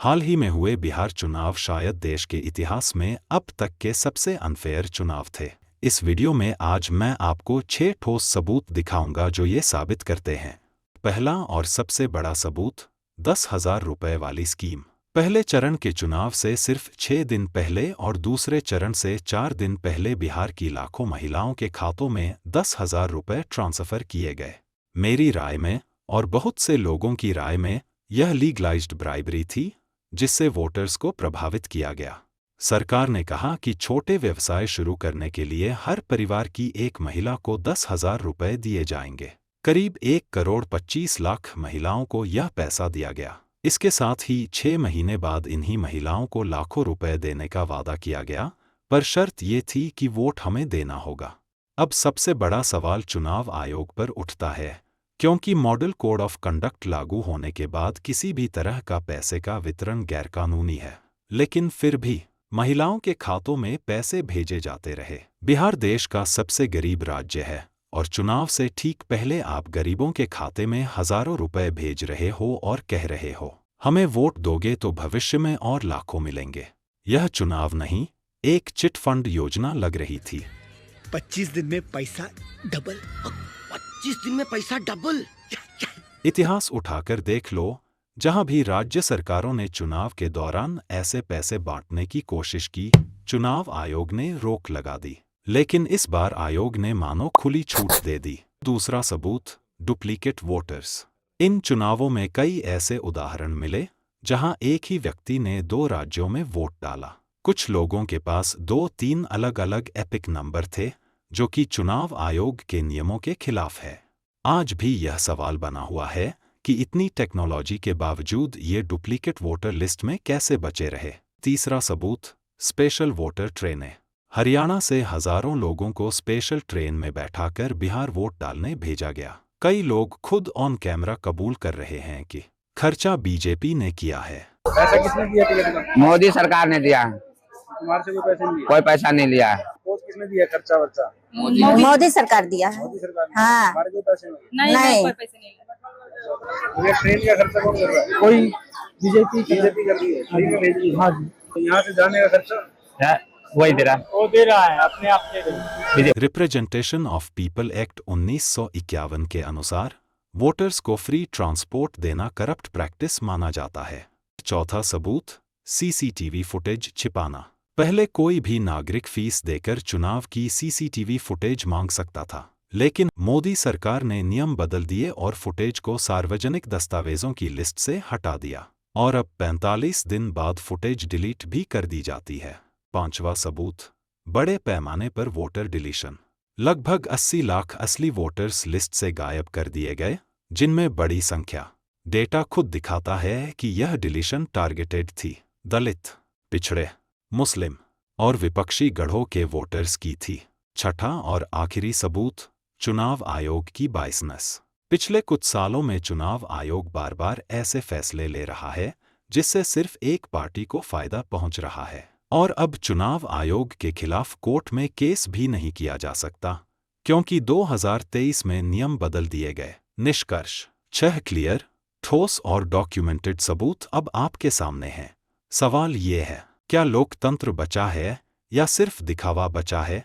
हाल ही में हुए बिहार चुनाव शायद देश के इतिहास में अब तक के सबसे अनफेयर चुनाव थे। इस वीडियो में आज मैं आपको 6 ठोस सबूत दिखाऊंगा जो ये साबित करते हैं। पहला और सबसे बड़ा सबूत, 10,000 रुपये वाली स्कीम। पहले चरण के चुनाव से सिर्फ 6 दिन पहले और दूसरे चरण से 4 दिन पहले बिहार की लाखों महिलाओं के खातों में 10,000 रुपये ट्रांसफर किए गए। मेरी राय में और बहुत से लोगों की राय में यह लीगलाइज्ड ब्राइबरी थी, जिससे वोटर्स को प्रभावित किया गया। सरकार ने कहा कि छोटे व्यवसाय शुरू करने के लिए हर परिवार की एक महिला को 10,000 रुपये दिए जाएंगे। करीब 1,25,00,000 महिलाओं को यह पैसा दिया गया। इसके साथ ही 6 महीने बाद इन्हीं महिलाओं को लाखों रुपए देने का वादा किया गया, पर शर्त ये थी कि वोट हमें देना होगा। अब सबसे बड़ा सवाल चुनाव आयोग पर उठता है, क्योंकि मॉडल कोड ऑफ कंडक्ट लागू होने के बाद किसी भी तरह का पैसे का वितरण गैरकानूनी है, लेकिन फिर भी महिलाओं के खातों में पैसे भेजे जाते रहे। बिहार देश का सबसे गरीब राज्य है और चुनाव से ठीक पहले आप गरीबों के खाते में हजारों रुपए भेज रहे हो और कह रहे हो, हमें वोट दोगे तो भविष्य में और लाखों मिलेंगे। यह चुनाव नहीं, एक चिट फंड योजना लग रही थी। 25 दिन में पैसा डबल। 25 दिन में पैसा डबल। इतिहास उठाकर देख लो, जहां भी राज्य सरकारों ने चुनाव के दौरान ऐसे पैसे बांटने की कोशिश की, चुनाव आयोग ने रोक लगा दी। लेकिन इस बार आयोग ने मानो खुली छूट दे दी। दूसरा सबूत, डुप्लीकेट वोटर्स। इन चुनावों में कई ऐसे उदाहरण मिले जहां एक ही व्यक्ति ने 2 राज्यों में वोट डाला। कुछ लोगों के पास 2-3 अलग-अलग एपिक नंबर थे, जो कि चुनाव आयोग के नियमों के खिलाफ है। आज भी यह सवाल बना हुआ है कि इतनी टेक्नोलॉजी के बावजूद ये डुप्लीकेट वोटर लिस्ट में कैसे बचे रहे। तीसरा सबूत, स्पेशल वोटर ट्रेनें। हरियाणा से हजारों लोगों को स्पेशल ट्रेन में बैठाकर बिहार वोट डालने भेजा गया। कई लोग खुद ऑन कैमरा कबूल कर रहे हैं कि खर्चा बीजेपी ने किया है। पैसा किसने दिया टिकट का? मोदी सरकार ने दिया। तुम्हारे से कोई पैसे नहीं दिए? कोई पैसा नहीं लिया। पोस्ट किसने दिया खर्चा वर्चा? मोदी सरकार दिया है। मोदी सरकार ने। हाँ। हमारे कोई पैसे नहीं? नहीं। कोई पैसे नहीं। ये ट्रेन का खर्चा कौन कर रहा है? कोई बीजेपी कर रही है। फ्री में भेज रही है। हाँ जी, तो यहाँ से जाने का खर्चा वही दे रहा है। वो दे रहा है, अपने आप दे रहा है। रिप्रेजेंटेशन ऑफ पीपल एक्ट 1951 के अनुसार वोटर्स को फ्री ट्रांसपोर्ट देना करप्ट प्रैक्टिस माना जाता है। चौथा सबूत, सीसीटीवी फुटेज छिपाना। पहले कोई भी नागरिक फीस देकर चुनाव की सीसीटीवी फुटेज मांग सकता था, लेकिन मोदी सरकार ने नियम बदल दिए और फुटेज को सार्वजनिक दस्तावेजों की लिस्ट से हटा दिया और अब 45 दिन बाद फुटेज डिलीट भी कर दी जाती है। पांचवा सबूत, बड़े पैमाने पर वोटर डिलीशन। लगभग 80 लाख असली वोटर्स लिस्ट से गायब कर दिए गए, जिनमें बड़ी संख्या। डेटा खुद दिखाता है कि यह डिलीशन टारगेटेड थी, दलित, पिछड़े, मुस्लिम और विपक्षी गढ़ों के वोटर्स की थी। छठा और आखिरी सबूत, चुनाव आयोग की बायसनेस। पिछले कुछ सालों में चुनाव आयोग बार बार ऐसे फैसले ले रहा है जिससे सिर्फ एक पार्टी को फायदा पहुंच रहा है, और अब चुनाव आयोग के खिलाफ कोर्ट में केस भी नहीं किया जा सकता, क्योंकि 2023 में नियम बदल दिए गए। निष्कर्ष, 6 क्लियर, ठोस और डॉक्यूमेंटेड सबूत अब आपके सामने हैं। सवाल ये है, क्या लोकतंत्र बचा है या सिर्फ दिखावा बचा है?